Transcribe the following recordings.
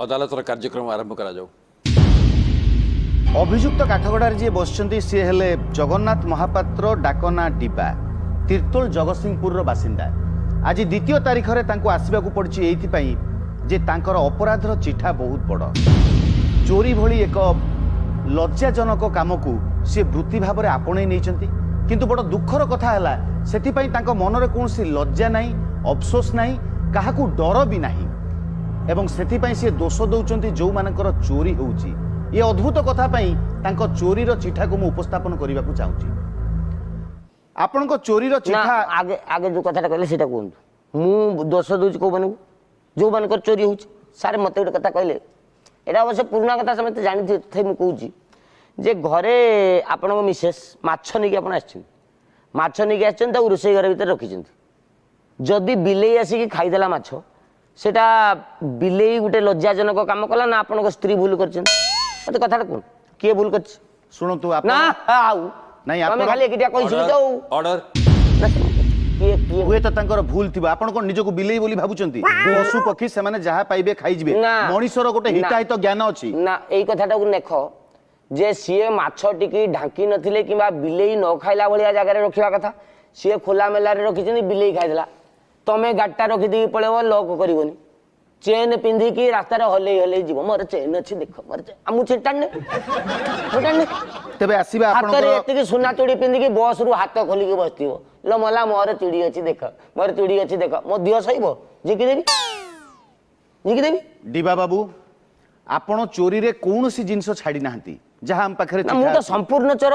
अदालतर कार्यक्रम आरंभ करा जाऊ। अभियुक्त काठगड़ार जी बसचंती सी हेले जगन्नाथ महापात्र डाकना डिबा तीर्तोल जगतसिंहपुर बासिंदा। आज द्वितीय तारीख रे तांको आसीबाकू पड़छि एइथिपई जे तांकर अपराधर चिठा बहुत बड़। चोरी भली एक लज्जाजनक काम को सी वृत्ति भाव में आपणे नहीं, किंतु बड़ दुखर कथा है सेथिपई तांको मनरे कोनसी लज्जा नहीं, अफसोस नहीं, काहाकू डर भी नहीं, एवं सेथिपई सी दोष दौचंती जो मानकर चोरी होउची। ये अद्भुत कथा पई तांको चोरीर चिठा को मु उपस्थापन करने को चाहूँगी। आपनको चोरीर चिठा आगे आगे जो कथाटा कहले सेटा कहूँ मु दोष दौची को मानू जो मानकर चोरी होउची। सारे मते गोटे कथा कहले एटा अवश्य पुराना कथा समस्त जानी थे। मु कहूँ जे घरे आपण मिसेस माछ नहीं आप माछ नहीं आसछन रोषे घर भीतर रखी जदि बिलेई आसिक खाईदेला माछ सेटा बिलेई गोटे लज्जाजनक काम कला ना आपण स्त्री भूल कर मत कथा कौन किए भूल कर शुणु ना आउ नहीं आम खाली एकिटिया कही ऑर्डर हुए तो तांकर भूल थिबा। आपण कोन निजको बिलेई बोली भाबुचंती? पशु पक्षी से माने जहा पाइबे खाई जिवे। मनीषर गोटे हिताहित ज्ञान अछि ना। एई कथाटा को नेख जे सीए माछ टिकी ढांकी नथिले किबा बिलेई न खाइला भलिया जगह रे रखिवा कथा। सीए खोला मेला रे रखिचनी बिलेई खाइदेला तमे गाडटा रखि दी पळेबो लॉक करिवनी चेन पिंधी की रास्ता रे हले हले जीव मोर चेन अछि देख मोर हमु छेटाने तबे आसीबा आपण हाथ रे एतिकी सुना चूड़ी पिंधी की बस रु हाथ खोली के बसतिबो ल मला मोर चूड़ी अछि देख मोर चूड़ी अछि देख मो दियो सहीबो जिकी देबी डिबा बाबू आपण चोरी रे कोनोसी जिंस छाडी नाहंती जहां हम पाखरे चिठा। मु तो संपूर्ण चोर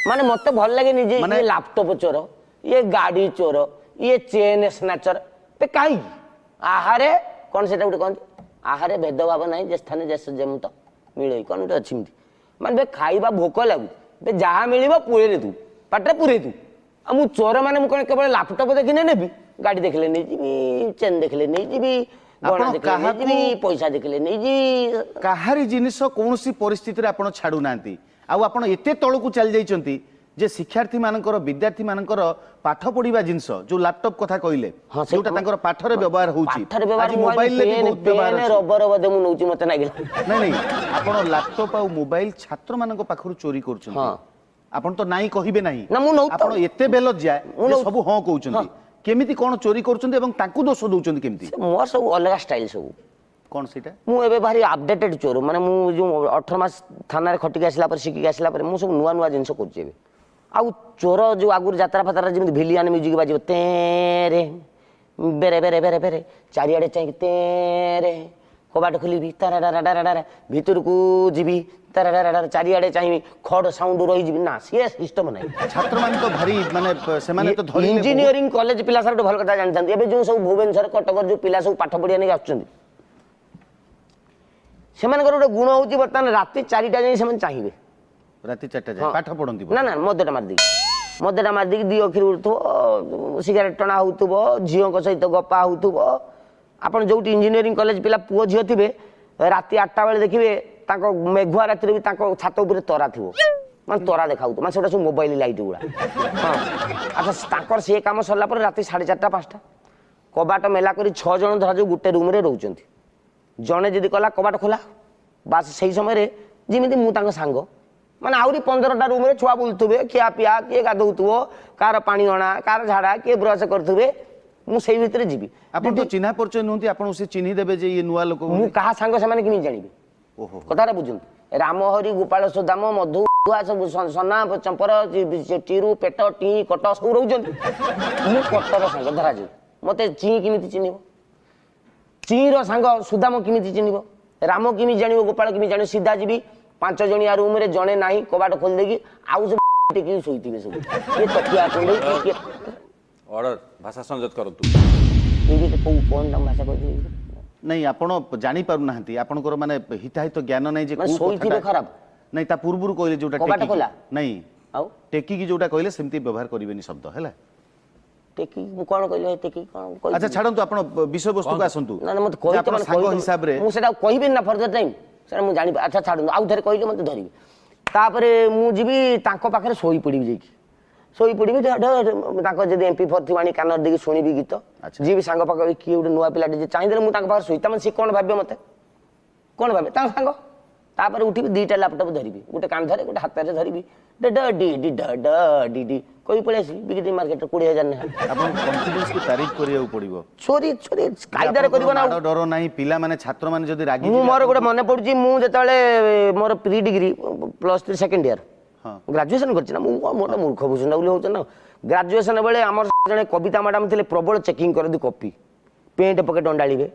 माने मते भल लागे नि जे ये लैपटॉप चोर ये गाड़ी चोर ये चेन स्नैचर पे काई आहारे कौन सेटा उठे कहते आहारे भेदभाव नहीं जे स्थान जैसे जमत मिले कौन उठे अच्छी माने बे खाइबा भोक लागू बे जहाँ मिल पुरे तू पाटे पुरे तू आ मु चोर माने मु कौन केवल लैपटॉप देखने नेबी गाड़ी देखले नहीं जीबी चेन देखले नहीं जीबी गणा देखले नहीं जीबी पैसा देखले नहीं जी काहारी जिनिस कोनोसी परिस्थिति रे आपण छाडू नांती। आ आपण एते तळकू चल जाइचंती जे शिक्षार्थी मानकर विद्यार्थी मानकर पाठ पढ़िबा जिंस जो लैपटॉप कथा कहले जोटा तांकर पाठ रे व्यवहार होउची आज मोबाइल ले बहुत व्यवहार है रबर बदे मु नउची मते नागिला नहीं आपण लैपटॉप आ मोबाइल छात्र मानक पाखरु चोरी करछन आपण तो नाही कहिबे नाही आपण एते बेल जाय सब हां कहउछन केमिति कोन चोरी करछन एवं तांकु दोष दउछन केमिति मोर सब अलग स्टाइल सब कौन सीटा मु एबे भारी अपडेटेड चोर माने मु जो 18 मास थाना रे खटिक आसला पर सिकी आसला पर मु सब नुवा नुवा जिंस करछे एबे आउ चोर जो आगुर यात्रा फात्रा जमी भिलियन म्यूजिक बाजिब तेरे बेरे बेरे बेरे बेरे चारिआडे चाहि तेरे कबाट खोलिबी ताराडाराडारा भितर को जीबी ताराडाराडारा चारिआडे चाहि खड साउंड रही जीबी ना सी सिस्टम नै। छात्र मान तो भारी माने से माने तो धरि इंजीनियरिंग कॉलेज पिला सार भल कथा जानथांती एबे जो सब भुवनेश्वर कटक जो पिला सब पाठ पढिया नै आछुचंदी से मानकर गोटे गुण होउची बर्तमान राति 4टा जाई से मन चाहिबे राति 4टा जाई पाठ पढंती ना ना मदेटा मार दी दी अखिर उठुबो सिगारेट टणा होउतबो झियो को सहित गपा होउतबो आपण जोटी इंजीनियरिंग कॉलेज पिला पुओ झियो थिबे राति 8टा बेले देखिबे ताको मेघुआ राति रे भी ताको छात ऊपर तरा थिबो मान तरा देखाउतो मान सेटा सब मोबाइल लाइट गुडा हां अच्छा ताकर से काम सरला पर राति 4:30 5टा कबाट मेला करी 6 जण धरा जो गुटे रूम रे रहउचंती जणे जदी कला कबाट खोला बास सही समय रे जिमिति मु तांग सांग माने आउरी 15टा रूम रे छुआ बुलथुबे किया पिया किए गाधौथुबो कार पानी अणा कार झाड़ा किए ब्रश करथुबे मु सेई भितरे जीबी आपण तो चिन्हा परिचय नहुंती आपण से चिन्ही देबे जे ये नुवा लोक मु कहा सांग से माने कि नहीं जानिबे ओहो कथारा बुझुन राम हरि गोपाल सुदाम मधु सब सना चंपर चिरू पेट टी कट सब रहउचंती मु कटर सांग धरा जे मते ची किमिति चिन्हिबो चीर सांग सुदाम किमिति चिन्हिबो राम किमि जानिबो गोपाल किमि जानिबो सीधा जीबी 5 जणिया रूम रे जणे नाही कबाट खोल देगी आउ सब टिकी सोईतिबे सब ये तकिया कोंडे के ऑर्डर भाषा संजत करतु ये तो कोन नाम भाषा कहती नहीं आपण जानि पारु नाहंती आपनकर माने हिताहित ज्ञान नै जे सोईतिबे खराब नहीं ता पूर्वरु कहले जोटा कबाट खोला नहीं आउ टेकी की जोटा कहले सेमती व्यवहार करिवेनी शब्द हैला टेकी मु कोन कहले टेकी कोन कहले अच्छा छाडंतु आपण विषय वस्तु को आसंतु ना मत कोइ त मन सांग हिसाब रे मु सेटा कहिबे ना फर्दर टाइम सर मु जानि अच्छा छाडंतु आउ थरे कहले मते धरिबे तापरे मु जीबी तांको पाखरे सोई पडिबी जेकी सोई पडिबी तांको जदी MP4 थिवाणी कानर देकी सुनिबी गीत जी भी सांग पाख किए गोटे नुआ पिलाटे जे चाहिए मु तांको पाखरे सोई तमन से कोन भाब्य मते କ'ଣ ଭାବେ ତାଙ୍କ ସାଙ୍ଗ। ତାପରେ ଉଠିବି 2ଟା ଲ୍ୟାପଟପ୍ ଧରିବି, ଗୋଟେ କାନ୍ଧରେ ଗୋଟେ ହାତରେ ଧରିବି, କହି ପଳେଇ ଆସିବି ବିକିଟି ମାର୍କେଟରେ 20,000 ନେଖା। ଆପଣ କନଫିଡେନ୍ସକୁ ତାରିଫ କରିବାକୁ ପଡ଼ିବ। ଚୋରି ଚୋରି କାଇଦାରେ କରିବ ନା। ମାଡ଼ ଡର ନାହିଁ, ପିଲାମାନେ ଛାତ୍ରମାନେ ଯଦି ରାଗି ମୁଁ ମୋର ଗୋଟେ ମନେ ପଡୁଛି, ମୁଁ ଯେତେବେଳେ ମୋର pre degree +3 second year graduation କରିଛି ନା, ମୁଁ ଗୋଟେ ମୂର୍ଖ ବୁଝୁନା ବୋଲି ହଉଛି ନା। ଗ୍ରାଜୁଏସନ ବେଳେ ଆମର ଜଣେ କବିତା ମ୍ୟାଡାମ ଥିଲେ, ପ୍ରବଳ ଚେକିଂ କରନ୍ତି କପି, ପେଣ୍ଟ ପକେଟ ଅଣ୍ଡାଳିବେ,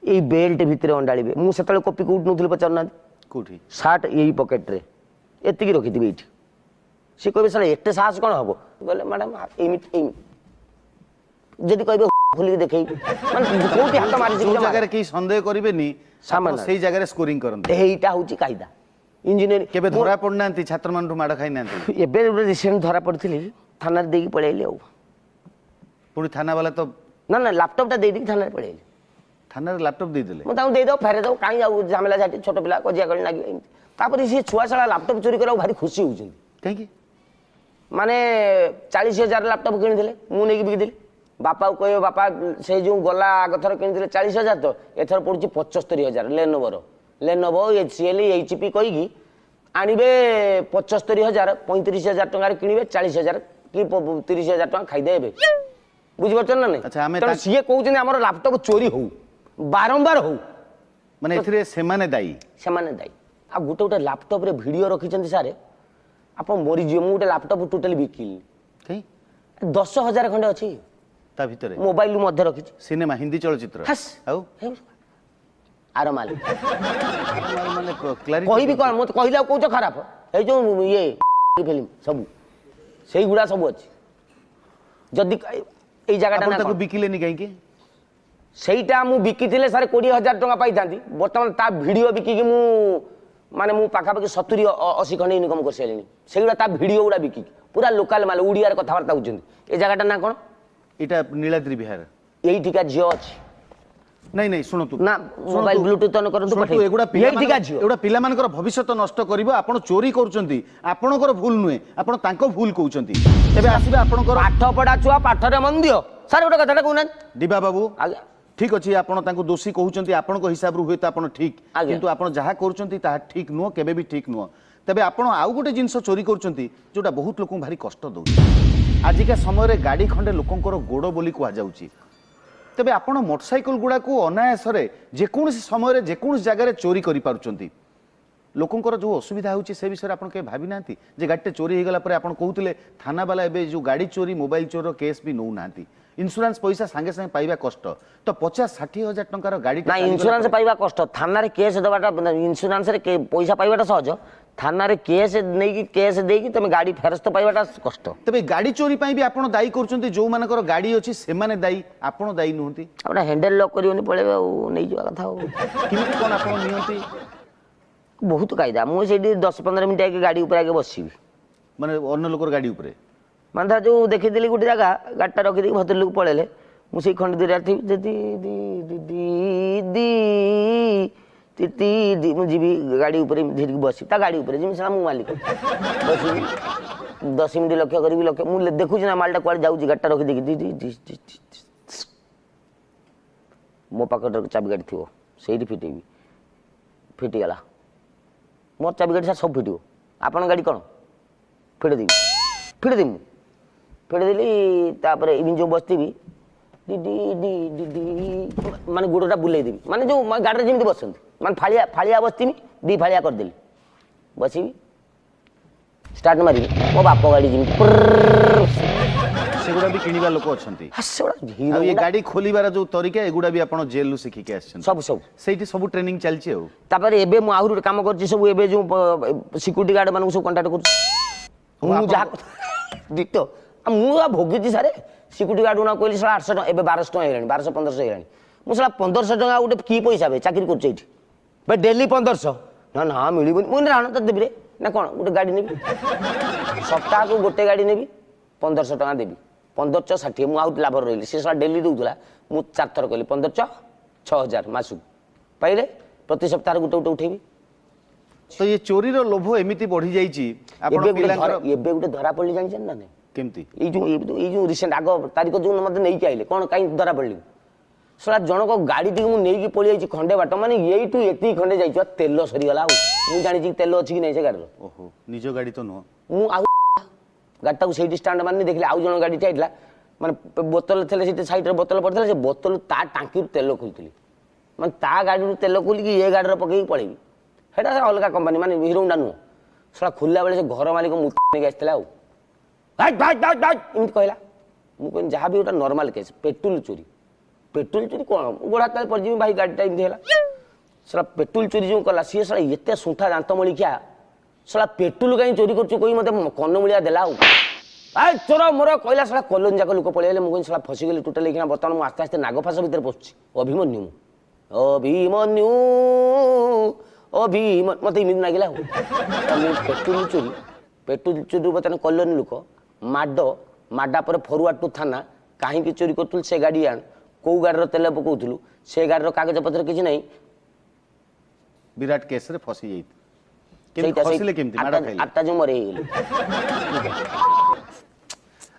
ଏଇ ବେଲ୍ଟ ଭିତରେ ଅଣ୍ଡାଳିବେ। ମୁଁ ସେତେବେଳେ କପି କୋଉଠି ନେଉଥିଲି ପଚାରୁନାହାନ୍ତି? କୋଉଠି? ସାର୍ଟ ଏଇ ପକେଟରେ ଏତିକି ରଖିଥିବି ଏଇଠି। ସେ କହିବେ ସାର୍ ଏତେ ସାହସ କ'ଣ ହବ? କହିଲେ ମ୍ୟାଡ଼ାମ ଏମିତି ଏମିତି ଯଦି କହିବେ ଖୋଲିକି ଦେଖେଇବି, ମାନେ କୋଉଠି ହାତ ମାରିଛି ଯୋଉ ଜାଗାରେ କେହି ସନ୍ଦେହ କରିବେନି ସାମାନ୍ୟ ସେଇ ଜାଗାରେ ସ୍କୋରିଂ କରନ୍ତି। ଏଇଟା ହଉଛି କାଇଦା ଇଞ୍ଜିନିୟରିଂ। କେବେ ଧରା ପଡୁନାହାନ୍ତି ଛାତ୍ରମାନଠୁ ମାଡ଼ ଖାଇନାହାନ୍ତି? ଏବେ ଗୋଟେ ରିସେଣ୍ଟ ଧରା ପଡ଼ିଥିଲି, ଥାନାରେ ଦେଇକି ପଳେଇ ଆଇଲି। ଆଉ ପୁଣି ଥାନା ବାଲା ତ ନା ଲାପଟପଟା ଦେଇଦେଇକି ଥାନାରେ ପଳେଇ ଆଇଲି। ଥାନାରେ ଲ୍ୟାପଟପ୍ ଦେଇଦେଲେ? ମୁଁ ତାଙ୍କୁ ଦେଇଦେବ ଫେରେଇ ଦେବ, କାହିଁ ଆଉ ଝାମେଲା ଝାଟି, ଛୋଟ ପିଲା କଜିଆ କରି ଲାଗିବ ଏମିତି। ତାପରେ ସେ ଛୁଆ ଶାଳା ଲାପଟପ୍ ଚୋରି କରିବାକୁ ଭାରି ଖୁସି ହଉଛନ୍ତି। କାହିଁକି? ମାନେ 40,000 ଲାପଟପ୍ କିଣିଥିଲେ, ମୁଁ ନେଇକି ବିକିଥିଲି। ବାପାକୁ କହିବ, ବାପା ସେ ଯେଉଁ ଗଲା ଆଗଥର କିଣିଥିଲେ 40,000, ତ ଏଥର ପଡ଼ୁଛି 75,000। ଲେନୋଭୋ HCL HP କହିକି ଆଣିବେ 75,000, 35,000 ଟଙ୍କାରେ କିଣିବେ, 40,000 କି 30,000 ଟଙ୍କା ଖାଇଦେବେ। ବୁଝିପାରୁଛନ୍ତି ନା ନାଇଁ? ତେଣୁ ସିଏ କହୁଛନ୍ତି ଆମର ଲାପଟପ୍ ଚୋରି ହଉ, ବାରମ୍ବାର ହଉ, ମାନେ ଏଥିରେ ସେମାନେ ଦାୟୀ। ସେମାନେ ଦାୟୀ। ଆଉ ଗୋଟେ ଗୋଟେ ଲାପଟପ୍ରେ ଭିଡ଼ିଓ ରଖିଛନ୍ତି ସାର୍, ଆପଣ ମରିଯିବେ। ମୁଁ ଗୋଟେ ଲାପଟପ୍ ଟୋଟାଲି ବିକିଲି, 10,000 ଖଣ୍ଡେ ଅଛି ତା ଭିତରେ। ମୋବାଇଲ ମଧ୍ୟ ରଖିଛି। ସିନେମା, ହିନ୍ଦୀ ଚଳଚ୍ଚିତ୍ର ଆଉ ଆର ମାଲ। ମାନେ clarity କହିବି କ'ଣ, ମୋତେ କହିଲେ ଆଉ କହୁଛ ଖରାପ? ଏଇ ଯୋଉ ଇଏ ଫିଲ୍ମ ସବୁ ସେଇଗୁଡ଼ା ସବୁ ଅଛି। ଯଦି ଏଇ ଜାଗାଟା ତାକୁ ବିକିଲେନି କାହିଁକି? ସେଇଟା ମୁଁ ବିକିଥିଲେ ସାର୍ 20,000 ଟଙ୍କା ପାଇଥାନ୍ତି। ବର୍ତ୍ତମାନ ତା ଭିଡ଼ିଓ ବିକିକି ମୁଁ ମାନେ ମୁଁ ପାଖାପାଖି 70-80 ଖଣ୍ଡେ ଇନକମ୍ କରିସାରିଲିଣି। ସେଇଗୁଡ଼ା ତା ଭିଡ଼ିଓ ଗୁଡ଼ା ବିକିକି, ପୁରା ଲୋକାଲ ମାଲ, ଓଡ଼ିଆରେ କଥାବାର୍ତ୍ତା ହେଉଛନ୍ତି। ଏ ଜାଗାଟା ନା କ'ଣ? ଏଇଟା ନୀଳାଦ୍ରି ବିହାର। ଏଇଠିକା ଝିଅ ଅଛି। ନାଇଁ ନାଇଁ ଶୁଣନ୍ତୁ ନା, ମୋବାଇଲ ବ୍ଲୁଟୁଥ ଅନ୍ କରନ୍ତୁ, ଏଗୁଡ଼ା ପିଲାମାନଙ୍କର ଭବିଷ୍ୟତ ନଷ୍ଟ କରିବ। ଆପଣ ଚୋରି କରୁଛନ୍ତି, ଆପଣଙ୍କର ଭୁଲ ନୁହେଁ, ଆପଣ ତାଙ୍କ ଭୁଲ କହୁଛନ୍ତି। ଏବେ ଆସିବେ ଆପଣଙ୍କର ପାଠ ପଢା ଛୁଆ, ପାଠରେ ମନ ଦିଅ। ସାର୍ ଗୋଟେ କଥାଟା କହୁନାହାନ୍ତି ଦିବା ବାବୁ। ଆଜ୍ଞା, ଠିକ ଅଛି, ଆପଣ ତାଙ୍କୁ ଦୋଷୀ କହୁଛନ୍ତି, ଆପଣଙ୍କ ହିସାବରୁ ହୁଏତ ଆପଣ ଠିକ, କିନ୍ତୁ ଆପଣ ଯାହା କରୁଛନ୍ତି ତାହା ଠିକ ନୁହଁ, କେବେ ବି ଠିକ ନୁହଁ। ତେବେ ଆପଣ ଆଉ ଗୋଟେ ଜିନିଷ ଚୋରି କରୁଛନ୍ତି ଯୋଉଟା ବହୁତ ଲୋକଙ୍କୁ ଭାରି କଷ୍ଟ ଦେଉଛି। ଆଜିକା ସମୟରେ ଗାଡ଼ି ଖଣ୍ଡେ ଲୋକଙ୍କର ଗୋଡ଼ ବୋଲି କୁହାଯାଉଛି। ତେବେ ଆପଣ ମୋଟରସାଇକେଲ ଗୁଡ଼ାକୁ ଅନାୟାସରେ ଯେକୌଣସି ସମୟରେ ଯେକୌଣସି ଜାଗାରେ ଚୋରି କରିପାରୁଛନ୍ତି। ଲୋକଙ୍କର ଯେଉଁ ଅସୁବିଧା ହେଉଛି ସେ ବିଷୟରେ ଆପଣ କେବେ ଭାବି ନାହାନ୍ତି? ଯେ ଗାଡ଼ିଟେ ଚୋରି ହେଇଗଲା ପରେ ଆପଣ କହୁଥିଲେ ଥାନାବାଲା ଏବେ ଯେଉଁ ଗାଡ଼ି ଚୋରି, ମୋବାଇଲ ଚୋରିର କେସ୍ ବି ନେଉନାହାନ୍ତି। ଇନ୍ସୁରାନ୍ସ ପଇସା ସାଙ୍ଗେ ସାଙ୍ଗେ ପାଇବା କଷ୍ଟ, ତ 50-60 ଟଙ୍କାର ଗାଡ଼ି ନା ଇନ୍ସୁରାନ୍ସ ପାଇବା କଷ୍ଟ, ଥାନାରେ କେସ୍ ଦେବାଟା, ଇନ୍ସୁରାନ୍ସରେ ପଇସା ପାଇବାଟା ସହଜ, ଥାନାରେ କେସ୍ ନେଇକି କେସ୍ ଦେଇକି ତମେ ଗାଡ଼ି ଫେରସ୍ତ ପାଇବାଟା କଷ୍ଟ। ତେବେ ଗାଡ଼ି ଚୋରି ପାଇଁ ବି ଆପଣ ଦାୟୀ କରୁଛନ୍ତି, ଯେଉଁମାନଙ୍କର ଗାଡ଼ି ଅଛି ସେମାନେ ଦାୟୀ, ଆପଣ ଦାୟୀ ନୁହନ୍ତି। ଆପଣ ହ୍ୟାଣ୍ଡେଲ ଲକ୍ କରିବନି, ପଳେଇବେ ଆଉ ନେଇଯିବା କଥା। ଆଉ କେମିତି କ'ଣ ଆପଣ ନିଅନ୍ତି? ବହୁତ କାଇଦା। ମୁଁ ସେଇଠି 10-15 ମିନିଟ୍ ଆଗେ ଗାଡ଼ି ଉପରେ ଆଗେ ବସିବି, ମାନେ ଅନ୍ୟ ଲୋକର ଗାଡ଼ି ଉପରେ। ମାନେ ତା ଯେଉଁ ଦେଖିଥିଲି ଗୋଟେ ଜାଗା, ଗାଡ଼ିଟା ରଖିଦେଇକି ଭଦ୍ରଲୋକ ପଳେଇଲେ, ମୁଁ ସେଇ ଖଣ୍ଡେ ଦୂରରେ ଥିବି, ମୁଁ ଯିବି ଗାଡ଼ି ଉପରେ ଧରିକି ବସିବି, ତା ଗାଡ଼ି ଉପରେ ଯେମିତି ମୁଁ ମାଲିକ ବସିବି, 10 ମିନିଟ୍ ଲକ୍ଷ୍ୟ କରିବି, ମୁଁ ଦେଖୁଛି ନା ମାଲଟା କୁଆଡ଼େ ଯାଉଛି, ଗାଡ଼ିଟା ରଖିଦେଇକି ମୋ ପାଖରେ ଚାବି ଗାଡ଼ି ଥିବ, ସେଇଠି ଫିଟେଇବି। ଫିଟିଗଲା, ମୋର ଚାବି ଗାଡ଼ି ସାର୍ ସବୁ ଫିଟିବ। ଆପଣଙ୍କ ଗାଡ଼ି କ'ଣ ଫିଟେଇଦେବି? ମୁଁ ଫିଟେଇଦେଲି। ତାପରେ ଏମିତି ଯେଉଁ ବସିଥିବି, ମାନେ ଗୋଡ଼ଟା ବୁଲେଇଦେବି, ମାନେ ଯେଉଁ ଗାଡ଼ିରେ ଯେମିତି ବସନ୍ତି, ମାନେ ଫାଳିଆ ବସିଥିବି, 2 ଫାଳିଆ କରିଦେଲି, ବସିବି, ଷ୍ଟାର୍ଟ ମାରିବି, ମୋ ବାପ ଗାଡ଼ି ଯେମିତି। ସେଗୁଡ଼ା ବି କିଣିବା ଲୋକ ଅଛନ୍ତି। ଆଉ ଏ ଗାଡ଼ି ଖୋଲିବାର ଯେଉଁ ତରିକା, ଏଗୁଡ଼ା ବି ଆପଣ ଜେଲରୁ ଶିଖିକି ଆସିଛନ୍ତି? ସବୁ ସେଇଠି ସବୁ ଟ୍ରେନିଂ ଚାଲିଛି। ଆଉ ତାପରେ ଏବେ ମୁଁ ଆହୁରି ଗୋଟେ କାମ କରୁଛି, ସବୁ ଏବେ ଯେଉଁ ସିକ୍ୟୁରିଟି ଗାର୍ଡ ମାନଙ୍କୁ ସବୁ କଣ୍ଟାକ୍ଟ କରୁଛି। ମୁଁ ଯାହା ଦିତ ମୁଁ ଭୋଗିଛି ସାରେ, ସିକ୍ୟୁରିଟି ଗାର୍ଡ ଗୁଣା କହିଲି ସାର୍ 800 ଟଙ୍କା, ଏବେ 1200 ଟଙ୍କା ହେଇଗଲାଣି, 1200-1500 ହେଇଗଲାଣି। ମୁଁ ସାର୍ 1500 ଟଙ୍କା ଗୋଟେ କି ପଇସା ବେ ଚାକିରି କରୁଛି ଏଇଠି, ଭାଇ ଡେଲି 1500? ନା ମିଳିବନି। ମୁଁ ରାଣ ତ ଦେବି ରେ, ନା କ'ଣ ଗୋଟେ ଗାଡ଼ି ନେବି, ସପ୍ତାହକୁ ଗୋଟେ ଗାଡ଼ି ନେବି, 1500 ଟଙ୍କା ଦେବି, 1560। ମୁଁ ଆଉ ଲାଭରେ ରହିଲି। ସେ ସାର୍ ଡେଲି ଦେଉଥିଲା, ମୁଁ 4 ଥର କହିଲି 1500, 6000 ମାସକୁ ପାଇଲେ, ପ୍ରତି ସପ୍ତାହରେ ଗୋଟେ ଉଠେଇବି। ତ ଏ ଚୋରିର ଲୋଭ ଏମିତି ବଢି ଯାଇଛି। ଏବେ ଗୋଟେ ଧରା ପଡିଲି, ଜାଣିଛନ୍ତି ନା ନାଇଁ? କେମିତି? ଏଇ ଯୋଉ ରିସେଣ୍ଟ ଆଗ ତାରିଖ ଯୋଉ ମତେ ନେଇକି ଆଇଲେ, କ'ଣ କାହିଁ ଧରା ପଡିଲି? ଶଳା ଜଣକ ଗାଡ଼ିଟିକୁ ମୁଁ ନେଇକି ପଳେଇ ଯାଇଛି ଖଣ୍ଡେ ବାଟ, ମାନେ ଏଇଠୁ ଏତିକି ଖଣ୍ଡେ ଯାଇଛି, ତେଲ ସରିଗଲା। ଆଉ ମୁଁ ଜାଣିଛି ତେଲ ଅଛି କି ନାହିଁ ସେ ଗାଡ଼ିର। ଓହୋ, ନିଜ ଗାଡ଼ି ତ ନୁହଁ। ମୁଁ ଆଉ ଗାଡ଼ିଟାକୁ ସେଇଠି ଷ୍ଟାଣ୍ଡ ମାରିନି, ଦେଖିଲି ଆଉ ଜଣ ଗାଡ଼ି ଠିଆ ମାନେ ବୋତଲ ଥିଲେ ସେଠି ସାଇଡ଼ରେ ବୋତଲ ପଡ଼ିଥିଲା, ସେ ବୋତଲ ତା ଟାଙ୍କିରୁ ତେଲ ଖୋଲିଥିଲି, ମାନେ ତା ଗାଡ଼ିରୁ ତେଲ ଖୋଲିକି ଏ ଗାଡ଼ିର ପକେଇକି ପଳେଇବି। ସେଇଟା ଅଲଗା କମ୍ପାନୀ, ମାନେ ହିରୋ ହୋଣ୍ଡା ନୁହଁ। ସେଟା ଖୋଲିଲା ବେଳେ ସେ ଘର ମାଲିକ ମୁଁ ନେଇକି ଆସିଥିଲା। ଆଉ ଏମିତି କହିଲା। ମୁଁ କହିଲି ଯାହା ବି ଗୋଟେ ନର୍ମାଲ କେସ୍, ପେଟ୍ରୋଲ ଚୋରି କ'ଣ ଗୋଡ଼ା ତଳେ ପଡ଼ିଯିବି ଭାଇ, ଗାଡ଼ିଟା ଏମିତି ହେଲା। ସେଟା ପେଟ୍ରୋଲ ଚୋରି ଯେଉଁ କଲା ସିଏ ସେଟା ଏତେ ସୁଣ୍ଠା ଦାନ୍ତ ମଳିଖିଆ, ସେଟା ପେଟ୍ରୋଲ କାହିଁ ଚୋରି କରୁଛୁ କହି ମୋତେ କନମୂଳିଆ ଦେଲା। ଆଉ ଚୋର ମୋର କହିଲା, ସେଟା କଲୋନି ଯାକ ଲୋକ ପଳେଇଲେ। ମୁଁ କହିଲି ସେଟା ଫସିଗଲି ଟୋଟାଲି। ଏଇଖିନା ବର୍ତ୍ତମାନ ମୁଁ ଆସ୍ତେ ଆସ୍ତେ ନାଗଫାସ ଭିତରେ ପଶୁଛି। ଅଭିମନ୍ୟୁ ମତେ ଏମିତି ଲାଗିଲା। ଆଉ ମୁଁ ପେଟ୍ରୋଲ ଚୋରିରୁ ବର୍ତ୍ତମାନ କଲୋନି ଲୋକ ମାଡା ପରେ ଫରୱାର୍ଡ ଟୁ ଥାନା, କାହିଁକି ଚୋରି କରୁଥିଲୁ ସେ ଗାଡ଼ି ଆଣ, କୋଉ ଗାଡ଼ିର ତେଲ ପକଉଥିଲୁ, ସେ ଗାଡ଼ିର କାଗଜ ପତ୍ର କିଛି ନାହିଁ। ବିରାଟ କେସରେ ଫସି ଯାଇଥିଲେ। ଆଠଟା ଯେଉଁ ମରେ ହେଇଗଲି।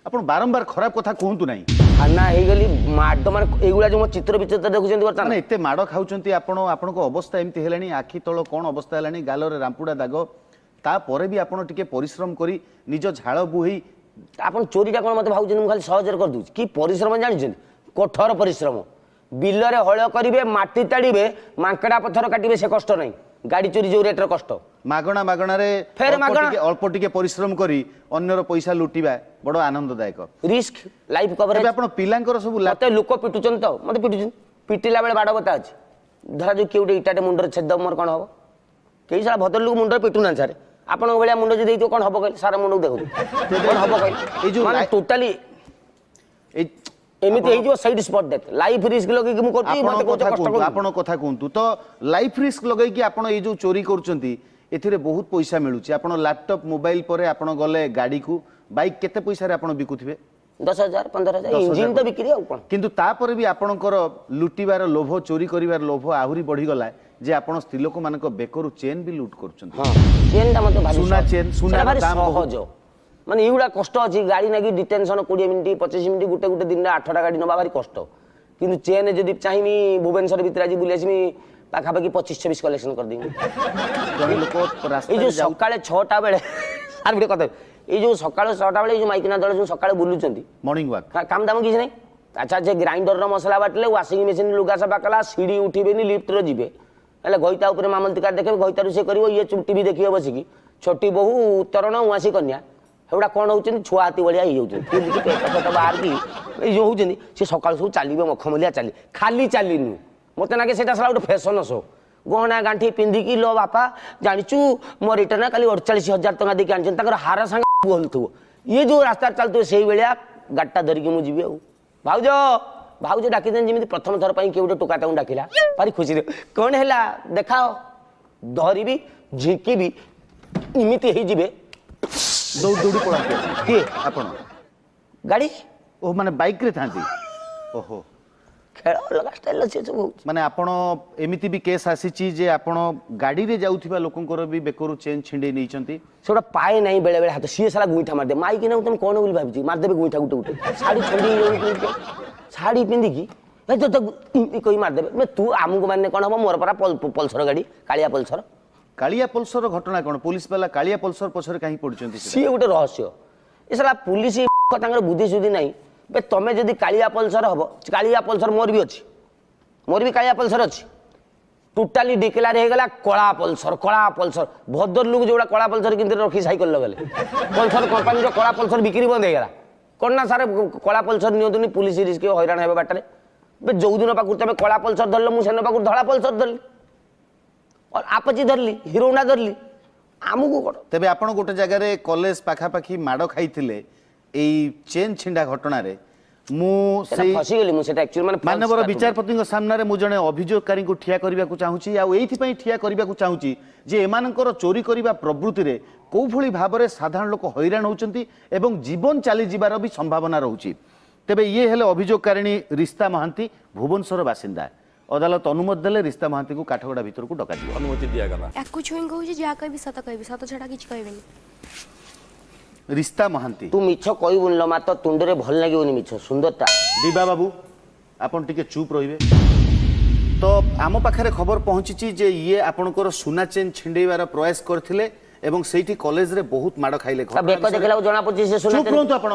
ଆପଣ ବାରମ୍ବାର ଖରାପ କଥା କୁହନ୍ତୁ ନାହିଁ। ଥାନା ହେଇଗଲି ମାଡ଼, ମାନେ ଏଇଗୁଡ଼ା ଯେଉଁ ଚିତ୍ର ବିଚିତ୍ର ଦେଖୁଛନ୍ତି ବର୍ତ୍ତମାନ, ଏତେ ମାଡ଼ ଖାଉଛନ୍ତି ଆପଣ, ଆପଣଙ୍କ ଅବସ୍ଥା ଏମିତି ହେଲାଣି, ଆଖି ତଳ କ'ଣ ଅବସ୍ଥା ହେଲାଣି, ଗାଲରେ ରାମ୍ପୁଡ଼ା ଦାଗ, ତାପରେ ବି ଆପଣ ଟିକେ ପରିଶ୍ରମ କରି ନିଜ ଝାଳ ବୁହେଇ। ଆପଣ ଚୋରିଟା କ'ଣ ମୋତେ ଭାବୁଛନ୍ତି ମୁଁ ଖାଲି ସହଜରେ କରିଦେଉଛି? କି ପରିଶ୍ରମ ଜାଣିଛନ୍ତି? କଠୋର ପରିଶ୍ରମ। ବିଲରେ ହଳ କରିବେ, ମାଟି ତାଡ଼ିବେ, ମାଙ୍କଡ଼ା ପଥର କାଟିବେ, ସେ କଷ୍ଟ ନାହିଁ। ଗାଡ଼ି ଚୋରି ଯେଉଁ ରେଟ୍ର କଷ୍ଟ। ମାଗଣାରେ ଅଳ୍ପ ଟିକେ ପରିଶ୍ରମ କରି ଅନ୍ୟର ପଇସା ଲୁଟିବା ବଡ଼ ଆନନ୍ଦଦାୟକ। Risk life coverage. ଆପଣ ପିଲାଙ୍କର ସବୁ ମତେ ଲୋକ ପିଟୁଛନ୍ତି, ତ ମତେ ପିଟୁଛନ୍ତି। ପିଟିଲା ବେଳେ ବାଡ଼ ବତା ଅଛି। ଧରା ଯୋଉ କିଏ ଗୋଟେ ଇଟାଟେ ମୁଣ୍ଡରେ ଛେଦ, ମୋର କ'ଣ ହବ? କେହି ସାରା ଭଦ୍ର ଲୋକ ମୁଣ୍ଡରେ ପିଟୁନାହାନ୍ତି ସାର୍। ଆପଣଙ୍କ ଭଳିଆ ମୁଣ୍ଡ ଯଦି ଦେଇଥିବ କ'ଣ ହବ କହିଲେ? ସାରା ମୁଣ୍ଡକୁ ଦେଖନ୍ତୁ କ'ଣ ହବ କହିଲେ? ଏଇ ଯୋଉ ମାନେ ଟୋଟାଲି ଏମିତି ହେଇଯିବ, side spot death. Life risk ଲଗେଇକି ମୁଁ କରୁଛି, ମତେ କହୁଛ କଷ୍ଟ କରୁଛି। ଆପଣ କଥା କୁହନ୍ତୁ ତ, ଲାଇଫ୍ ରିସ୍କ ଲଗେଇକି ଆପଣ ଏଇ ଯୋଉ ଚୋରି କରୁଛନ୍ତି, ଏଥିରେ ବହୁତ ପଇସା ମିଳୁଛି। ଆପଣ ଲ୍ୟାପଟପ୍ ମୋବାଇଲ ପରେ ଆପଣ ଗଲେ ଗାଡ଼ିକୁ, ବାଇକ୍ କେତେ ପଇସାରେ ଆପଣ ବିକୁଥିବେ? 10,000 15,000 ଇଞ୍ଜିନ ତ ବିକ୍ରି। ଆଉ କ'ଣ? କିନ୍ତୁ ତାପରେ ବି ଆପଣଙ୍କର ଲୁଟିବାର ଲୋଭ, ଚୋରି କରିବାର ଲୋଭ ଆହୁରି ବଢିଗଲା ଯେ ଆପଣ ସ୍ତ୍ରୀ ଲୋକମାନଙ୍କ ବେକରୁ ଚେନ୍ ବି ଲୁଟ୍ କରୁଛନ୍ତି। ଚେନ୍ଟା ମୋତେ ଭାରି ସୁନା ଚେନ୍, ସୁନାର ଦାମ ସହଜ। ମାନେ ଏଇଗୁଡ଼ା କଷ୍ଟ ଅଛି। ଗାଡ଼ି ନାଗି ଡିଟେନସନ୍ 20 ମିନିଟ୍ 25 ମିନିଟ୍, ଗୋଟେ ଦିନରେ 8ଟା ଗାଡ଼ି ନେବା ଭାରି କଷ୍ଟ। କିନ୍ତୁ ଚେନ୍ ଯଦି ଚାହିଁବି ଭୁବନେଶ୍ୱର ଭିତରେ ଆଜି ବୁଲି ଆସିବି, ପାଖାପାଖି 25-26 କଲେକ୍ସନ କରିଦେବି। ଏଇ ଯୋଉ ସକାଳେ 6ଟା ବେଳେ ସାର୍ ଗୋଟେ କଥା, ଏଇ ଯୋଉ ସକାଳ 6ଟା ବେଳେ ଏଇ ଯୋଉ ମାଇକିନା ଦଳ ଯୋଉ ସକାଳେ ବୁଲୁଛନ୍ତି, ମର୍ଣ୍ଣିଂ ୱାକ୍, କାମ ଦାମ କିଛି ନାହିଁ। ଆଚ୍ଛା, ସେ ଗ୍ରାଇଣ୍ଡରର ମସଲା ବାଟିଲେ, ୱାସିଂ ମେସିନ୍ ଲୁଗା ସଫା କଲା, ସିଡ଼ି ଉଠିବେନି, ଲିଫ୍ଟରେ ଯିବେ, ହେଲେ ଘଇତା ଉପରେ ମାମଲତି କାର୍ଡ ଦେଖେଇବେ, ଘଇତାରୁ ସେ କରିବ, ଇଏ ଟିଭି ଦେଖିବ ବସିକି। ଛୋଟି ବୋହୁ, ଉତ୍ତରଣ, ଉଆଁସି କନ୍ୟା, ସେଗୁଡ଼ା କ'ଣ ହଉଛନ୍ତି? ଛୁଆ ହାତୀ ଭଳିଆ ହେଇଯାଉଛନ୍ତି। ଫୁଲିକି ପେଟ ଫେଟ ବାହାରିକି ଏଇ ଯେଉଁ ହଉଛନ୍ତି, ସେ ସକାଳୁ ସବୁ ଚାଲିବେ ମଖମଲିଆ ଖାଲି ଚାଲିନୁ। ମୋତେ ଲାଗେ ସେଇଟା ସାରା ଗୋଟେ ଫ୍ୟାସନ ଶୋ। ଗହଣା ଗାଣ୍ଠି ପିନ୍ଧିକି, ଲୋ ବାପା ଜାଣିଛୁ ମୋ ରିଟର୍ନ କାଲି 48,000 ଟଙ୍କା ଦେଇକି ଆଣିଛନ୍ତି, ତାଙ୍କର ହାର ସାଙ୍ଗେ ହଲୁଥିବ। ଇଏ ଯେଉଁ ରାସ୍ତାରେ ଚାଲୁଥିବ ସେଇଭଳିଆ ଗାଡ଼ିଟା ଧରିକି ମୁଁ ଯିବି। ଆଉ ଭାଉଜ ଡାକିଦେନି, ଯେମିତି ପ୍ରଥମ ଥର ପାଇଁ କିଏ ଗୋଟେ ଟୋକା ତାଙ୍କୁ ଡାକିଲା, ଭାରି ଖୁସିରେ। କ'ଣ ହେଲା ଦେଖାଅ, ଧରିବି, ଝିଙ୍କିବି, ଏମିତି ହେଇଯିବେ, ଦୌଡ଼ି ପଳାନ୍ତି। କିଏ? ଆପଣ ଗାଡ଼ି? ଓ ମାନେ ବାଇକ୍ରେ ଥାନ୍ତି? ଓହୋ, ଖେଳ ଅଲଗା ଷ୍ଟାଇଲ୍ ଅଛି ସବୁ ହଉଛି। ମାନେ ଆପଣ ଏମିତି ବି କେସ୍ ଆସିଛି ଯେ ଆପଣ ଗାଡ଼ିରେ ଯାଉଥିବା ଲୋକଙ୍କର ବି ବେକରୁ ଚେନ୍ ଛିଣ୍ଡେଇ ନେଇଛନ୍ତି? ସେଗୁଡ଼ା ପାଏ ନାହିଁ ବେଳେ ହାତ, ସିଏ ସାରା ଗୁଇଠା ମାରିଦେବେ। ମାଇକି ନାକୁ ତମେ କ'ଣ ବୋଲି ଭାବିଛି? ମାରିଦେବେ ଗୁଇଠା ଗୋଟେ। ଶାଢ଼ୀ ଛଣ୍ଡେଇ ହେଇଯାଉଛି, ଶାଢ଼ୀ ପିନ୍ଧିକି କହି ମାରିଦେବେ। ତୁ ଆମକୁ ମାନେ କ'ଣ ହବ? ମୋର ପରା ପଲ୍ସର ଗାଡ଼ି, କାଳିଆ ପଲ୍ସର। କାଳିଆ ପଲ୍ସର ଘଟଣା କ'ଣ? ପୋଲିସ ବାଲା କାଳିଆ ପଲ୍ସର ପଛରେ କାହିଁ ପଡୁଛନ୍ତି? ସିଏ ଗୋଟେ ରହସ୍ୟ। ଏ ସାରା ପୁଲିସ ତାଙ୍କର ବୁଦ୍ଧି ସୁଦ୍ଧି ନାହିଁ। ତମେ ଯଦି କାଳିଆ ପଲ୍ସର ହବ, କାଳିଆ ପଲ୍ସର ମୋର ବି ଅଛି, ମୋର ବି କାଳିଆ ପଲ୍ସର ଅଛି। ଟୋଟାଲି ଡିକ୍ଲାର ହେଇଗଲା କଳା ପଲ୍ସର। ଭଦ୍ର ଲୋକ ଯୋଉଟା କଳା ପଲ୍ସର କିନ୍ତୁ ରଖି ସାଇକେଲ ଲଗେଇଲେ, ପଲ୍ସର କମ୍ପାନୀର କଳା ପଲ୍ସର ବିକ୍ରି ବନ୍ଦ ହେଇଗଲା। କ'ଣ ନା ସାର୍, କଳା ପଲ୍ସର ନିଅନ୍ତୁନି, ପୁଲିସ ରିସ୍କ, ହଇରାଣ ହେବେ ବାଟରେ। ଯୋଉଦିନ ପାଖରୁ ତମେ କଳା ପଲ୍ସର ଧରିଲ, ମୁଁ ସେଦିନ ପାଖରୁ ଧଳା ପଲ୍ସର ଧରିଲି, ଆପଚି ଧରିଲି, ହିରୋ ହୋଣ୍ଡା ଧରିଲି। ଆମକୁ କ'ଣ? ତେବେ ଆପଣ ଗୋଟେ ଜାଗାରେ କଲେଜ ପାଖାପାଖି ମାଡ଼ ଖାଇଥିଲେ ଏଇ ଚେନ୍ ଛିଣ୍ଡା ଘଟଣାରେ। ମାନ୍ୟବର ବିଚାରପତିଙ୍କ ସାମ୍ନାରେ ମୁଁ ଜଣେ ଅଭିଯୋଗକାରୀଙ୍କୁ ଠିଆ କରିବାକୁ ଚାହୁଁଛି, ଆଉ ଏଇଥିପାଇଁ ଠିଆ କରିବାକୁ ଚାହୁଁଛି ଯେ ଏମାନଙ୍କର ଚୋରି କରିବା ପ୍ରବୃତ୍ତିରେ କୋଉଭଳି ଭାବରେ ସାଧାରଣ ଲୋକ ହଇରାଣ ହେଉଛନ୍ତି ଏବଂ ଜୀବନ ଚାଲିଯିବାର ବି ସମ୍ଭାବନା ରହୁଛି। ତେବେ ଇଏ ହେଲେ ଅଭିଯୋଗକାରିଣୀ ରିସ୍ତା ମହାନ୍ତି, ଭୁବନେଶ୍ୱର ବାସିନ୍ଦା। ଅଦାଲତ ଅନୁମତି ଦେଲେ ରିସ୍ତା ମହାନ୍ତିଙ୍କୁ କାଠଗଡ଼ା ଭିତରକୁ ଡକାଯିବ। ଅନୁମତି ଦିଆଗଲା। ୟାକୁ ଛୁଇଁ କହୁଛି, ଯାହା କହିବି ସତ କହିବି, ସତ ଛଡ଼ା କିଛି କହିବିନି। ରିସ୍ତା ମହାନ୍ତି, ତୁ ମିଛ କହିବୁନି ଲୋ ମା, ତ ତୁଣ୍ଡରେ ଭଲ ଲାଗିବନି ମିଛ ସୁନ୍ଦରଟା। ଦିବା ବାବୁ, ଆପଣ ଟିକେ ଚୁପ୍ ରହିବେ। ତ ଆମ ପାଖରେ ଖବର ପହଞ୍ଚିଛି ଯେ ଇଏ ଆପଣଙ୍କର ସୁନା ଚେନ୍ ଛିଣ୍ଡେଇବାର ପ୍ରୟାସ କରିଥିଲେ ଏବଂ ସେଇଠି କଲେଜରେ ବହୁତ ମାଡ଼ ଖାଇଲେ। ତା ବେକ ଦେଖିଲାକୁ ଜଣା ପଡୁଛି ସେ ସୁନା ଚୁପ୍ ରୁହନ୍ତୁ ଆପଣ।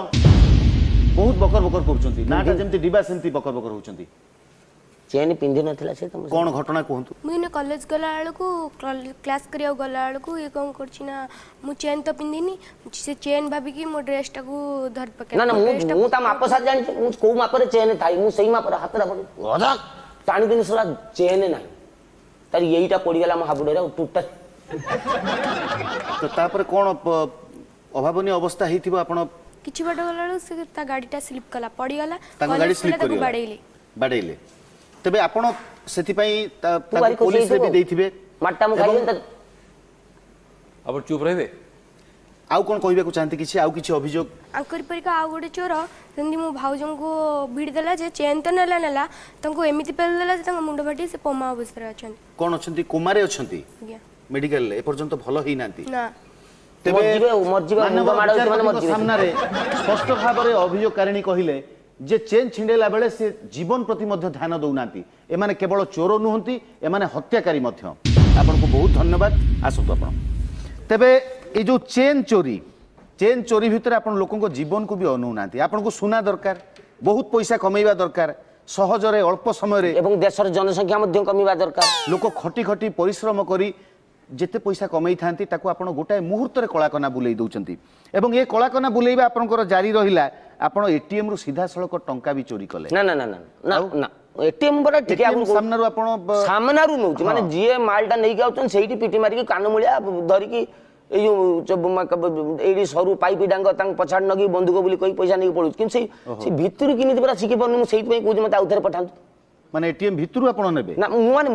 ବହୁତ ବକର ବକର କରୁଛନ୍ତି। ନାଟା ଯେମିତି ଡିବା ସେମିତି ବକର ବକର ହଉଛନ୍ତି। ଚେନ୍ ପିନ୍ଧି ନଥିଲା ସେ ତମ କଣ ଘଟଣା କୁହନ୍ତୁ। ମୁଁ ଏଇନେ କଲେଜ ଗଲା ବେଳକୁ କ୍ଲାସ୍ କରିବାକୁ ଗଲା ବେଳକୁ ଇଏ କ'ଣ କରୁଛି ନା ମୁଁ ଚେନ୍ ତ ପିନ୍ଧିନି ସେ ଚେନ୍ ଭାବିକି ମୋ ଡ୍ରେସ୍ଟାକୁ ଧରି ପକେଇ ନା ନା ମୁଁ ତା ମାପ ସାର ଜାଣିଛି ମୁଁ କୋଉ ମାପରେ ଚେନ୍ ଥାଏ ମୁଁ ସେଇ ମାପରେ ହାତଟା ଟାଣିଦେଲି ସେଟା ଚେନ୍ ନାହିଁ ତାର ଏଇଟା ପଡ଼ିଗଲା ମୋ ହାବୁଡ଼ରେ ଆଉ ଟୁଟା। ତ ତାପରେ କଣ ଅଭାବନୀୟ ଅବସ୍ଥା ହେଇଥିବ ଆପଣ କିଛି ବାଟ ଗଲା ବେଳକୁ ସେ ତା ଗାଡ଼ିଟା ସ୍ଲିପ୍ କଲା ପଡ଼ିଗଲା ତାଙ୍କ ଗାଡ଼ି ସ୍ଲିପ୍ ତାକୁ କରିଗଲା ବାଡ଼େଇଲେ। ତେବେ ଆପଣ ସେଥିପାଇଁ ପୋଲିସରେ ବି ଦେଇଥିବେ ମାଟା ମୁଁ ଖାଇଲି ଆପଣ ଚୁପ୍ ରହିବେ। ଆଉ କଣ କହିବାକୁ ଚାହାନ୍ତି କିଛି ଆଉ କିଛି ଅଭିଯୋଗ ଆଙ୍କରି ପରିକା ଆଉ ଗୋଟେ ଚୋର ସେମିତି ମୋ ଭାଉଜଙ୍କୁ ଭିଡ଼ି ଦେଲା ଯେ ଚେନ୍ ତ ନେଲା ତାଙ୍କୁ ଏମିତି ପେଲି ଦେଲା ଯେ ତାଙ୍କ ମୁଣ୍ଡ ଫାଟି ସେ କୋମା ଅବସ୍ଥାରେ ଅଛନ୍ତି। କଣ ଅଛନ୍ତି କୋମାରେ ଅଛନ୍ତି ଆଜ୍ଞା ମେଡିକାଲରେ ଏପର୍ଯ୍ୟନ୍ତ ଭଲ ହେଇନାହାନ୍ତି। ନା ତେବେ ମରିଯିବେ ସାମ୍ନାରେ ସ୍ପଷ୍ଟ ଭାବରେ ଅଭିଯୋଗକାରିଣୀ କହିଲେ ଯେ ଚେନ୍ ଛିଣ୍ଡେଇଲା ବେଳେ ସେ ଜୀବନ ପ୍ରତି ମଧ୍ୟ ଧ୍ୟାନ ଦଉନାହାନ୍ତି। ଏମାନେ କେବଳ ଚୋର ନୁହନ୍ତି ଏମାନେ ହତ୍ୟାକାରୀ ମଧ୍ୟ। ଆପଣଙ୍କୁ ବହୁତ ଧନ୍ୟବାଦ। ଆସନ୍ତୁ ଆପଣ। ତେବେ এই যে চেন চোরি ভিতরে আপনার লোক জীবন কু বি অনুনাহান্তি। আপনার সুনা দরকার বহুত পয়সা কমাইবা দরকার সহজরে অল্প সময় এবং দেশের জনসংখ্যা মধ্যে কমিবা দরকার। লোক খটি খটি পরিশ্রম করি যেতে পয়সা কমাই থাকি তাকে আপনার গোটাଏ মুহূর্তে কলাকনা বুলাই দৌঁছেন এবং এ কলাকনা বুলাইবা আপনার জারি রহিলা আপনার এটিএম রু সিধাসলখ টঙ্কা বি চোরি কলে। না না না না না না এটিএম বড় টিকে আপন সামনারু আপন সামনারু নউছি মানে জিয়ে মালটা নেই যাউছন সেইটি পিটি মারিকি কান মুলিয়া ধরিকি এই এইটি সরু পাইপি ডাঙ্গ তাঙ্ক পছাড় নগি বন্ধুক বলি কই পয়সা নেই পড়ুছ কিন্তু সেই ভিতরু কিমিতি পুরা শিখি পারনু মু সেইটি কই মতে আউথরে পঠান্তু। মানে এটিএম ভিতরু আপন নেবে না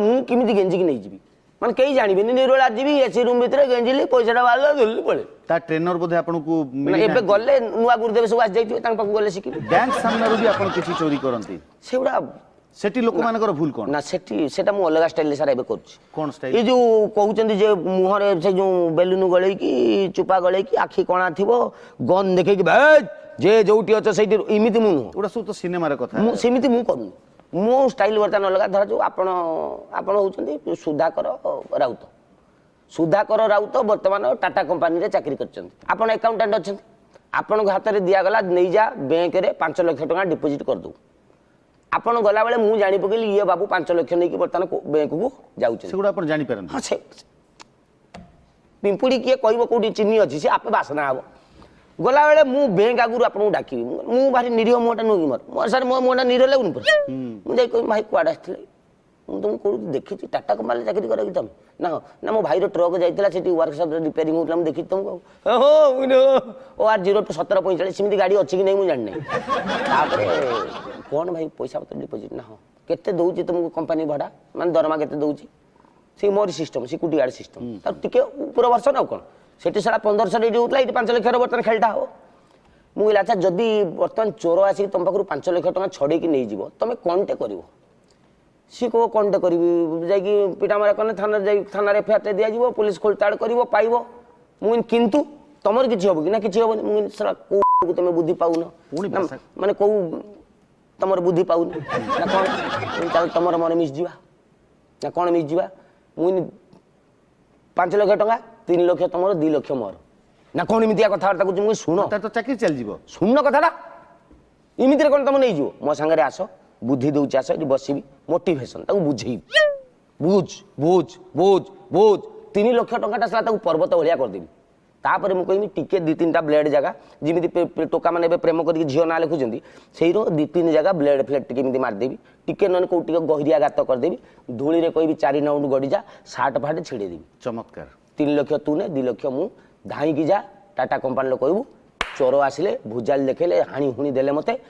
মু কিমিতি গেঞ্জি কি নেই ଯିବି মানে কেই জানিবেনি নিরোলা ଯିବି এসি রুম ভিতরে গেঞ্জিলি পয়সাটা বাড়লা ধরলি পড়ে তা ট্রেনর বোধে আপনাকু এবে গলে নুয়া গুরুদেব সব আস যাইতিবে তাঙ্ক পাখু গলে শিখিবি। ব্যাংক সামনারু বি আপন কিছু চোরি করন্তি সেগুড়া সেটি লোকমানଙ୍କର ভুল কোন না সেটা মু অলগা স্টাইল সারা এবে করছি। কোন স্টাইল এই যে কହୁଛନ୍ତି যে মুহরে সে যে বেলুন গলেইকি চুপা গলেইকি আখি কণা থিব গন দেখেইকি ভাই যে যোউটি অছ সেইটি ইমিতি মু নুহ ওটা সব তো সিনেমার কথা মু সেমিতি মু করুনি মো স্টাইল বর্তমান অলগা ধর যে আপন হউଛନ୍ତି সুধাকর রাউত। সুধাকর রাউত বর্তমান টাটা কোম্পানি চাকরি করছেন আপন আকাউন্টান্ট অছেন আপনার হাতের দিয়াগলা নেই যা ব্যাঙ্করে 5 লক্ষ টাকা ডিপোজিট করদু আপন গলা বেলে মু জানি পকেলি ইয়ে বাবু 5 লক্ষ নেই বর্তমান ব্যাঙ্ক কু যাউছেন সেগুলো আপন জানি পারেন। হ্যাঁ সে পিম্পুড়ি কিয়ে কইব কোটি চিনি ଅଛି সে আপে বাসনা হব গলা বেলে মু ব্যাঙ্ক আগু আপনার ডাকিবি মু ভারি নিরীহ মোটা নুকি মোর সার মোটা নিরীহ লাগুনি পড়ে মু যাই কই ভাই কুয়াড়ে আসলে ମୁଁ ତୁମକୁ କେଉଁଠି ଦେଖିଛି ଟାଟା କମ୍ପାନୀରେ ଚାକିରି କର କି ତମେ ନା ନା ମୋ ଭାଇର ଟ୍ରକ୍ ଯାଇଥିଲା ସେଠି ୱାର୍କସପ୍ରେ ରିପେୟାରିଂ ହେଉଥିଲା ମୁଁ ଦେଖିଛି ତୁମକୁ ଓ ଆର୍ 0 to 1745 ସେମିତି ଗାଡ଼ି ଅଛି କି ନାହିଁ ମୁଁ ଜାଣିନାହିଁ। ତାପରେ କ'ଣ ଭାଇ ପଇସା ପତ୍ର ଡିପୋଜିଟ୍ ନା ହଁ କେତେ ଦେଉଛି ତୁମକୁ କମ୍ପାନୀ ଭଡ଼ା ମାନେ ଦରମା କେତେ ଦେଉଛି ସେଇ ମୋରି ସିଷ୍ଟମ୍ ସିକ୍ୟୁରିଟି ଗାର୍ଡ଼ ସିଷ୍ଟମ୍ ତାର ଟିକେ ଉପର ବର୍ଷନ ଆଉ କ'ଣ ସେଠି ସାରା 1500 ଏଇଠି ହେଉଥିଲା ଏଇଠି 5 ଲକ୍ଷର ବର୍ତ୍ତମାନ ଖେଳଟା ହେବ। ମୁଁ କହିଲି ଆଚ୍ଛା ଯଦି ବର୍ତ୍ତମାନ ଚୋର ଆସିକି ତୁମ ପାଖରୁ 5 ଲକ୍ଷ ଟଙ୍କା ଛଡ଼େଇକି ନେଇଯିବ ତୁମେ କ'ଣଟେ କରିବ सी को कौनटे करी जाकि पिटामारा कने थाना जाई थाना रे एफआईआर दिया पुलिस खोलताड़ करिवो पाइबो मुइन किंतु तमर किछि होबो कि ना किछि होबो मुइन सरा को तमे बुद्धि पाउन माने को तमर बुद्धि पाउन ना कोन चल तमर मन मिस जीवा ना कोन मिस जीवा मुइन 5 लाख टका 3 लाख तमर 2 लाख मोर ना कोन मितिया कथा वार्ता कुछ मु सुनो ता तो चाकरी चल जीवो सुनो कथाटा इमिति रे कोन तम नै जीवो मो संगे आसो बुद्धि दौच आस ये बसबी मोटिवेशन बुझेबी बुझ बुझ बुझ बुझ 3 लाख टका पर्वत भाया करदेवी तापर मुझे कहमी टिके 2-3टा ब्लेड जगह जमी टोका मैंने प्रेम कर झील ना लिखुं से 2-3 जगह ब्लेड फ्लेड टी मारदेवी टिके ना कौट गहरिया गात करदेवी धूली रे कहबी 4 राउंड गड़ी जा सार्ट फाट छिड़ेदेवी चमत्कार 3 लाख तू ने 2 लाख मु धाईकी जा टाटा कंपानी कहबू चोर आसिले भुजाल देखेले हाणी हुणी देले मते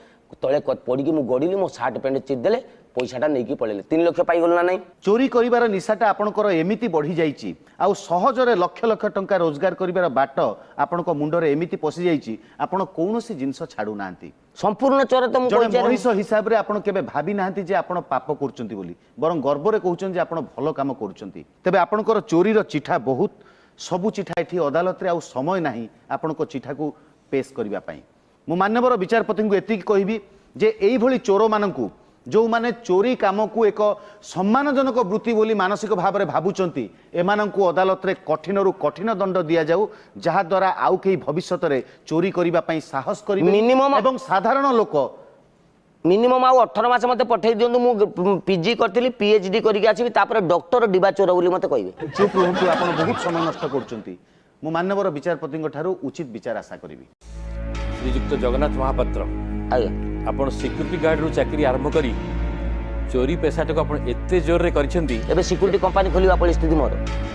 तले पड़ी मु गड़िली मो सार्ट पैंट चिरदेले पैसाटा नहीं पड़े 3 लाख पाइगल ना नहीं चोरी करिवार निशाटा आपनकर एमिति बढ़ी जाइछि आउ सहजरे लक्ष लक्ष टंका रोजगार करिवार बाट आपनक मुंडरे एमिति पसि जाइछि आपण कोनोसी जिंस छाडू नांती संपूर्ण चोर त मु जने मनीष हिसाब रे आपण केबे भाबी नांती जे आपण पाप करचंती बोली बरं गर्व रे कहउचन जे आपण भलो काम करचंती तबे आपनकर चोरी रो चिठा बहुत सबु चिठा एठी अदालत रे आउ समय नाही आपनक चिठा को पेश करिवा पई मु मान्यवर विचारपति को एतिक कहबी जे एई भली चोर माननकु ଯେଉଁମାନେ ଚୋରି କାମକୁ ଏକ ସମ୍ମାନଜନକ ବୃତ୍ତି ବୋଲି ମାନସିକ ଭାବରେ ଭାବୁଛନ୍ତି ଏମାନଙ୍କୁ ଅଦାଲତରେ କଠିନରୁ କଠିନ ଦଣ୍ଡ ଦିଆଯାଉ ଯାହାଦ୍ୱାରା ଆଉ କେହି ଭବିଷ୍ୟତରେ ଚୋରି କରିବା ପାଇଁ ସାହସ କରିବେ Minimum- ଏବଂ ସାଧାରଣ ଲୋକ ମିନିମମ୍ ଆଉ 18 ମାସ ମତେ ପଠେଇ ଦିଅନ୍ତୁ ମୁଁ ପିଜି କରିଥିଲି ପିଏଚଡି କରିକି ଆସିବି ତାପରେ ଡକ୍ଟର ଡିବା ଚୋର ବୋଲି ମତେ କହିବେ। ଚୁପ୍ ରୁହନ୍ତୁ ଆପଣ ବହୁତ ସମୟ ନଷ୍ଟ କରୁଛନ୍ତି ମୁଁ ମାନ୍ୟବର ବିଚାରପତିଙ୍କ ଠାରୁ ଉଚିତ ବିଚାର ଆଶା କରିବି। ଶ୍ରୀଯୁକ୍ତ ଜଗନ୍ନାଥ ମହାପାତ୍ର ଆଜ୍ଞା ଆପଣ ସିକ୍ୟୁରିଟି ଗାର୍ଡରୁ ଚାକିରି ଆରମ୍ଭ କରି ଚୋରି ପେଶାଟାକୁ ଆପଣ ଏତେ ଜୋରରେ କରିଛନ୍ତି ଏବେ ସିକ୍ୟୁରିଟି କମ୍ପାନୀ ଖୋଲିବା ପରିସ୍ଥିତି ମୋର।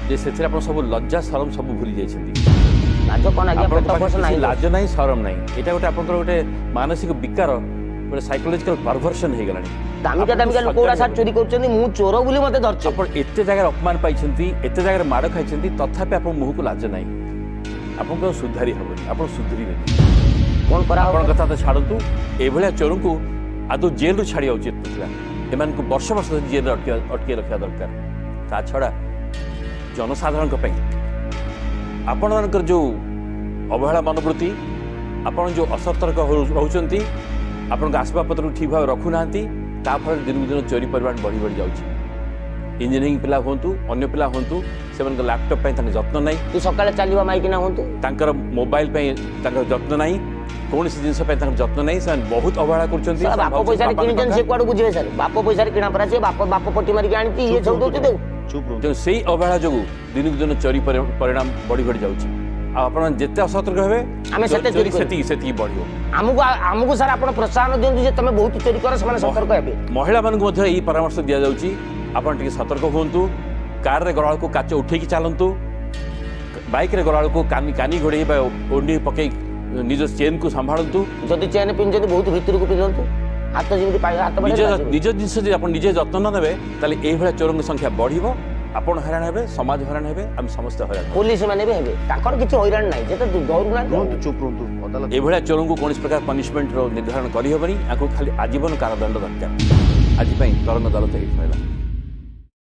ଯେ ସେଥିରେ ଆପଣ ସବୁ ଲଜ୍ଜା ସରମ ସବୁ ଭୁଲି ଯାଇଛନ୍ତି। ଲାଜ କଣ ଆଜ୍ଞା ଆପଣଙ୍କ ପେଟ ପାଖରେ ପୋଷ କିଛି ନାହିଁ। ଲାଜ ନାହିଁ ସରମ ନାହିଁ ଏଇଟା ଗୋଟେ ଆପଣଙ୍କର ଗୋଟେ ମାନସିକ ବିକାର ଗୋଟେ ସାଇକୋଲୋଜିକାଲ ପରଭର୍ସନ ହେଇଗଲାଣି। ଦାମିକା ଦାମିକା ଲୋକ ଗୁଡ଼ା ସାର୍ ଚୋରି କରୁଛନ୍ତି ମୁଁ ଚୋର ବୋଲି ମତେ ଧରିଛି। ଆପଣ ଏତେ ଜାଗାରେ ଅପମାନ ପାଇଛନ୍ତି ଏତେ ଜାଗାରେ ମାଡ଼ ଖାଇଛନ୍ତି ତଥାପି ଆପଣ ମୁହଁକୁ ଲାଜ ନାହିଁ। ଆପଣଙ୍କୁ ଆଉ ସୁଧାରି ହେବନି ଆପଣ ସୁଧରିବେନି। କଣ କରା ଆପଣଙ୍କ କଥା ତ ଛାଡ଼ନ୍ତୁ ଏଭଳିଆ ଚୋରଙ୍କୁ ଆଦୌ ଜେଲରୁ ଛାଡ଼ିବା ଉଚିତ ନଥିଲା। ଏମାନଙ୍କୁ ବର୍ଷ ବର୍ଷ ଧରି ଜେଲରେ ଅଟକାଇ ରଖିବା ଦରକାର। ତା ଛଡ଼ା ଜନସାଧାରଣଙ୍କ ପାଇଁ ଆପଣମାନଙ୍କର ଯେଉଁ ଅବହେଳା ମନୋବୃତ୍ତି ଆପଣ ଯେଉଁ ଅସତର୍କ ରହୁଛନ୍ତି ଆପଣଙ୍କ ଆସବାବପତ୍ରକୁ ଠିକ୍ ଭାବେ ରଖୁନାହାନ୍ତି ତା ଫଳରେ ଦିନକୁ ଦିନ ଚୋରି ପରିମାଣ ବଢ଼ି ବଢ଼ି ଯାଉଛି। ଇଞ୍ଜିନିୟରିଂ ପିଲା ହୁଅନ୍ତୁ ଅନ୍ୟ ପିଲା ହୁଅନ୍ତୁ ସେମାନଙ୍କ ଲ୍ୟାପଟପ୍ ପାଇଁ ତାଙ୍କ ଯତ୍ନ ନାହିଁ ତୁ ସକାଳେ ଚାଲିବା ମାଇକିନା ହୁଅନ୍ତୁ ତାଙ୍କର ମୋବାଇଲ ପାଇଁ ତାଙ୍କର ଯତ୍ନ ନାହିଁ କୌଣସି ଜିନିଷ ପାଇଁ ତାଙ୍କର ଯତ୍ନ ନାହିଁ ସେମାନେ ବହୁତ ଅବହେଳା କରୁଛନ୍ତି। ସାର୍ ବାପ ପଇସାରେ କିଣିଛନ୍ତି ସେ କୁଆଡୁ ବୁଝିବେ ସାର୍ ବାପ ପଇସାରେ କିଣା ପରା ସେ ବାପ ପଟି ମାରିକି ଆଣିଛି ଇଏ ସବୁ ଦଉଛି ତାକୁ। ଚୁପ୍ ରୁହନ୍ତୁ ତେଣୁ ସେଇ ଅବହେଳା ଯୋଗୁଁ ଦିନକୁ ଦିନ ଚୋରି ପରିଣାମ ବଢ଼ି ବଢ଼ି ଯାଉଛି। ଆଉ ଆପଣ ଯେତେ ଅସତର୍କ ହେବେ ଆମେ ସେତେ ଚୋରି ଚୋରି ସେତିକି ସେତିକି ବଢ଼ିବ। ଆମକୁ ସାର୍ ଆପଣ ପ୍ରୋତ୍ସାହନ ଦିଅନ୍ତୁ ଯେ ତମେ ବହୁତ ଚୋରି କର ସେମାନେ ସତର୍କ ହେବେ। ମହିଳାମାନଙ୍କୁ ମଧ୍ୟ ଏହି ପରାମର୍ଶ ଦିଆଯାଉଛି ଆପଣ ଟିକେ ସତର୍କ ହୁଅନ୍ତୁ। କାରରେ ଗଲାବେଳକୁ କାଚ ଉଠେଇକି ଚାଲନ୍ତୁ ବାଇକ୍ରେ ଗଲାବେଳକୁ କାନି ଘୋଡ଼େଇ ବା ଓଣ୍ଡି ପକେଇ ନିଜ ଚେନ୍କୁ ସମ୍ଭାଳନ୍ତୁ। ଯଦି ଚେନ୍ ପିନ୍ଧୁଛନ୍ତି ବହୁତ ଭିତରକୁ ପିନ୍ଧନ୍ତୁ ହାତ ଯେମିତି ହାତ ନିଜ ଜିନିଷ ଯଦି ଆପଣ ନିଜେ ଯତ୍ନ ନ ନେବେ ତାହେଲେ ଏଇଭଳିଆ ଚୋରଙ୍କ ସଂଖ୍ୟା ବଢ଼ିବ। ଆପଣ ହଇରାଣ ହେବେ ସମାଜ ହଇରାଣ ହେବେ ଆମେ ସମସ୍ତେ ହଇରାଣ ହେବୁ। ପୋଲିସ ମାନେ ବି ହେବେ ତାଙ୍କର କିଛି ହଇରାଣ ନାହିଁ ସେ ତ ରୁହନ୍ତୁ ଧରୁନାହାନ୍ତି। ଚୁପ୍ ରୁହନ୍ତୁ ଅଦାଲତ ଏଭଳିଆ ଚୋରଙ୍କୁ କୌଣସି ପ୍ରକାର ପନିଶମେଣ୍ଟର ନିର୍ଦ୍ଧାରଣ କରିହେବନି। ଆଙ୍କୁ ଖାଲି ଆଜୀବନ କାରାଦଣ୍ଡ ଦରକାର। ଆଜି ପାଇଁ ତରଙ୍ଗ ଅଦାଲତ ଏଇଠି ରହିଲା।